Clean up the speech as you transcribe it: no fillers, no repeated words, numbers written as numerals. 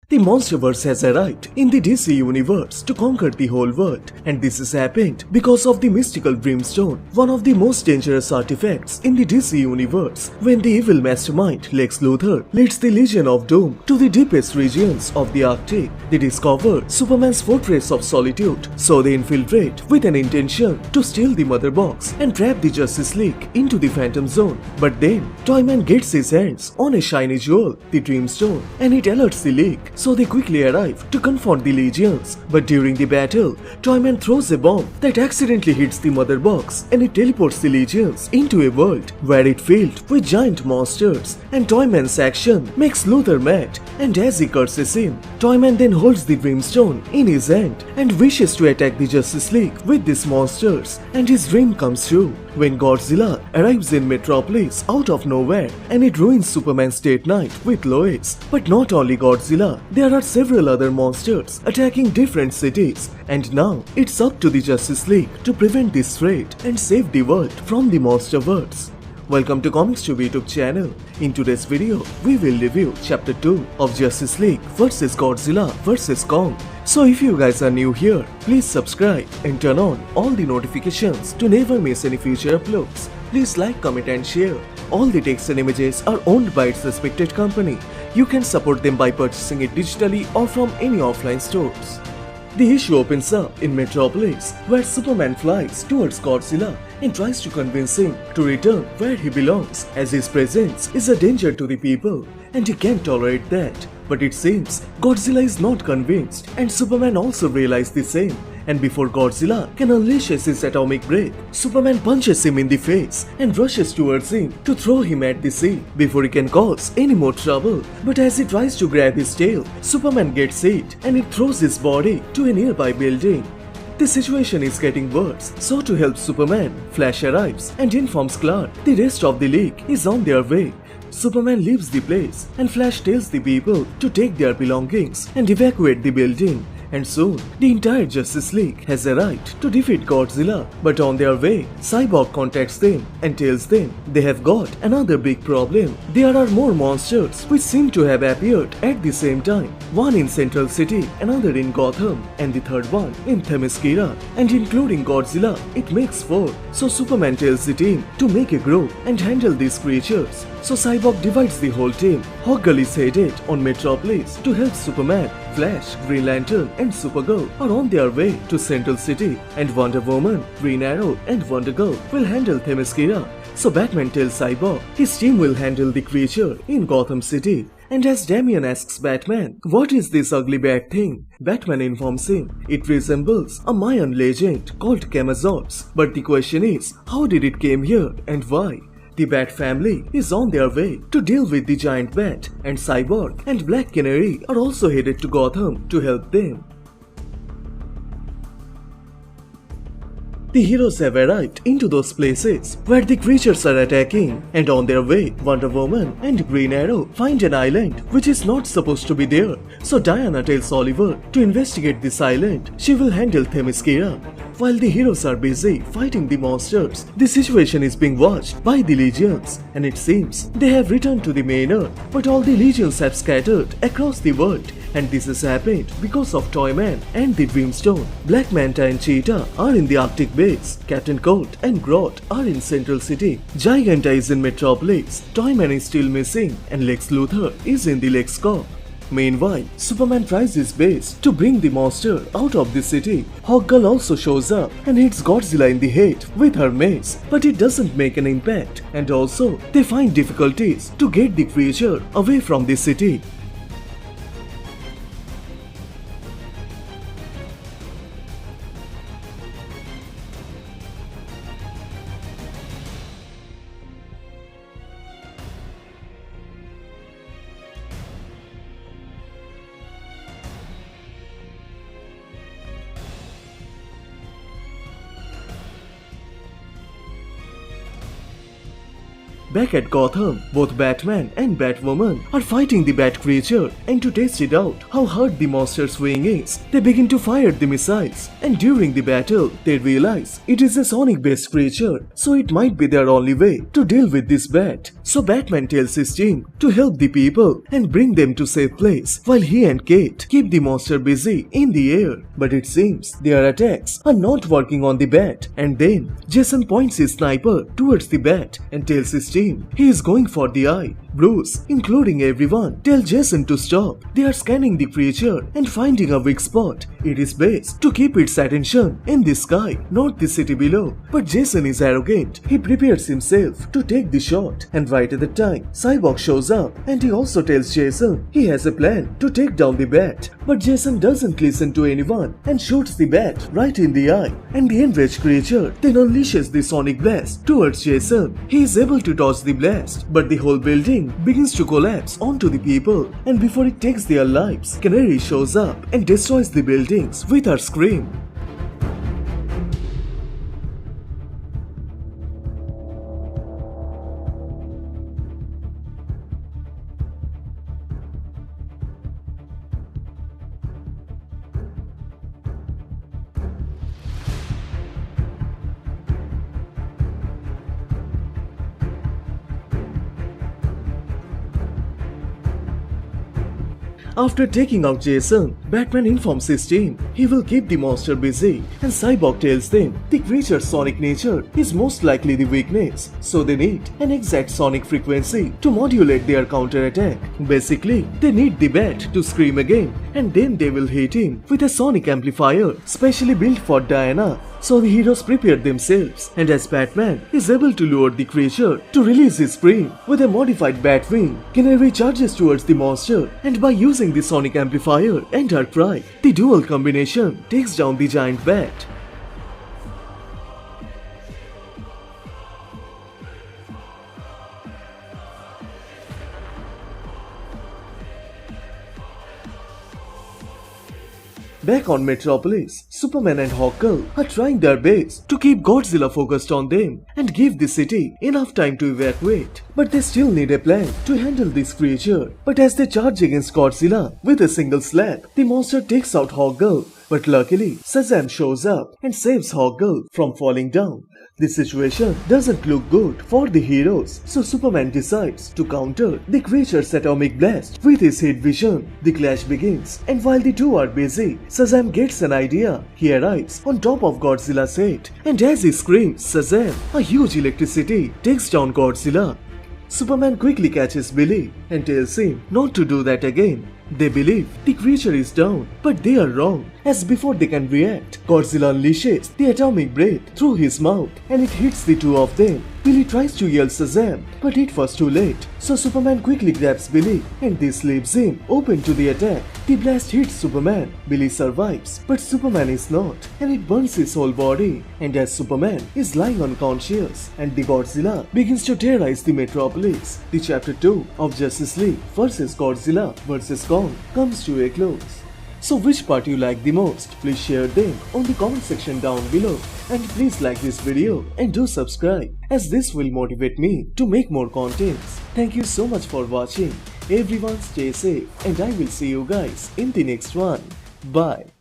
The Monsterverse has arrived in the DC universe to conquer the whole world, and this has happened because of the mystical Brimstone, one of the most dangerous artifacts in the DC universe. When the evil mastermind Lex Luthor leads the Legion of Doom to the deepest regions of the Arctic, they discover Superman's Fortress of Solitude, so they infiltrate with an intention to steal the Mother Box and trap the Justice League into the Phantom Zone. But then, Toyman gets his hands on a shiny jewel, the Dreamstone, and it alerts the League, so they quickly arrive to confront the Legions. But during the battle, Toyman throws a bomb that accidentally hits the Mother Box, and it teleports the Legions into a world where it filled with giant monsters. And Toyman's action makes Luthor mad, and as he curses him, Toyman then holds the Dreamstone in his hand and wishes to attack the Justice League with these monsters, and his dream comes true when Godzilla arrives in Metropolis out of nowhere, and it ruins Superman's date night with Lois. But not only Godzilla, there are several other monsters attacking different cities, and now it's up to the Justice League to prevent this threat and save the world from the Monsterverse. Welcome to Comicstube YouTube channel. In today's video, we will review Chapter 2 of Justice League vs Godzilla vs Kong. So if you guys are new here, please subscribe and turn on all the notifications to never miss any future uploads. Please like, comment and share. All the text and images are owned by its respected company. You can support them by purchasing it digitally or from any offline stores. The issue opens up in Metropolis, where Superman flies towards Godzilla and tries to convince him to return where he belongs, as his presence is a danger to the people and he can't tolerate that. But it seems Godzilla is not convinced, and Superman also realizes the same. And before Godzilla can unleash his atomic breath, Superman punches him in the face and rushes towards him to throw him at the sea before he can cause any more trouble. But as he tries to grab his tail, Superman gets hit and it throws his body to a nearby building. The situation is getting worse, so to help Superman, Flash arrives and informs Clark the rest of the League is on their way. Superman leaves the place and Flash tells the people to take their belongings and evacuate the building. And soon, the entire Justice League has arrived to defeat Godzilla. But on their way, Cyborg contacts them and tells them they have got another big problem. There are more monsters which seem to have appeared at the same time. One in Central City, another in Gotham, and the third one in Themyscira. And including Godzilla, it makes 4. So Superman tells the team to make a group and handle these creatures. So Cyborg divides the whole team. Hawkgirl is headed on Metropolis to help Superman. Flash, Green Lantern and Supergirl are on their way to Central City, and Wonder Woman, Green Arrow and Wonder Girl will handle Themyscira. So Batman tells Cyborg his team will handle the creature in Gotham City. And as Damian asks Batman, what is this ugly bad thing? Batman informs him it resembles a Mayan legend called Camazotz. But the question is, how did it came here and why? The Bat family is on their way to deal with the giant bat, and Cyborg and Black Canary are also headed to Gotham to help them. The heroes have arrived into those places where the creatures are attacking, and on their way, Wonder Woman and Green Arrow find an island which is not supposed to be there. So Diana tells Oliver to investigate this island. She will handle Themyscira. While the heroes are busy fighting the monsters, the situation is being watched by the Legions, and it seems they have returned to the main Earth, but all the Legions have scattered across the world. And this has happened because of Toyman and the Dreamstone. Black Manta and Cheetah are in the Arctic base. Captain Cold and Groot are in Central City. Giganta is in Metropolis. Toyman is still missing, and Lex Luthor is in the Lex Corp. Meanwhile, Superman tries his best to bring the monster out of the city. Hawkgirl also shows up and hits Godzilla in the head with her mace, but it doesn't make an impact. And also, they find difficulties to get the creature away from the city. Back at Gotham, both Batman and Batwoman are fighting the bat creature, and to test it out how hard the monster's wing is, they begin to fire the missiles, and during the battle, they realize it is a sonic-based creature, so it might be their only way to deal with this bat. So Batman tells his team to help the people and bring them to safe place while he and Kate keep the monster busy in the air. But it seems their attacks are not working on the bat, and then Jason points his sniper towards the bat and tells his team he is going for the eye. Bruce, including everyone, tell Jason to stop. They are scanning the creature and finding a weak spot. It is best to keep its attention in the sky, not the city below. But Jason is arrogant. He prepares himself to take the shot, and right at the time, Cyborg shows up and he also tells Jason he has a plan to take down the bat. But Jason doesn't listen to anyone and shoots the bat right in the eye, and the enraged creature then unleashes the sonic blast towards Jason. He is able to dodge the blast, but the whole building begins to collapse onto the people, and before it takes their lives, Canary shows up and destroys the buildings with her scream. After taking out Jason, Batman informs his team he will keep the monster busy, and Cyborg tells them the creature's sonic nature is most likely the weakness, so they need an exact sonic frequency to modulate their counterattack. Basically, they need the bat to scream again, and then they will hit him with a sonic amplifier specially built for Diana. So the heroes prepare themselves, and as Batman is able to lure the creature to release his scream with a modified bat wing, Canary charges towards the monster, and by using the sonic amplifier and her cry, the dual combination takes down the giant bat. Back on Metropolis, Superman and Hawkgirl are trying their best to keep Godzilla focused on them and give the city enough time to evacuate. But they still need a plan to handle this creature. But as they charge against Godzilla with a single slap, the monster takes out Hawkgirl. But luckily, Shazam shows up and saves Hawkgirl from falling down. The situation doesn't look good for the heroes, so Superman decides to counter the creature's atomic blast with his heat vision. The clash begins, and while the two are busy, Shazam gets an idea. He arrives on top of Godzilla's head, and as he screams Shazam, a huge electricity takes down Godzilla. Superman quickly catches Billy and tells him not to do that again. They believe the creature is down, but they are wrong, as before they can react, Godzilla unleashes the atomic breath through his mouth and it hits the two of them. Billy tries to yell Shazam, but it was too late, so Superman quickly grabs Billy and this leaves him open to the attack. The blast hits Superman, Billy survives, but Superman is not, and it burns his whole body. And as Superman is lying unconscious and the Godzilla begins to terrorize the metropolis, the chapter 2 of Justice League vs Godzilla vs Kong comes to a close. So which part you like the most? Please share them on the comment section down below, and please like this video and do subscribe, as this will motivate me to make more contents. Thank you so much for watching. Everyone stay safe, and I will see you guys in the next one. Bye.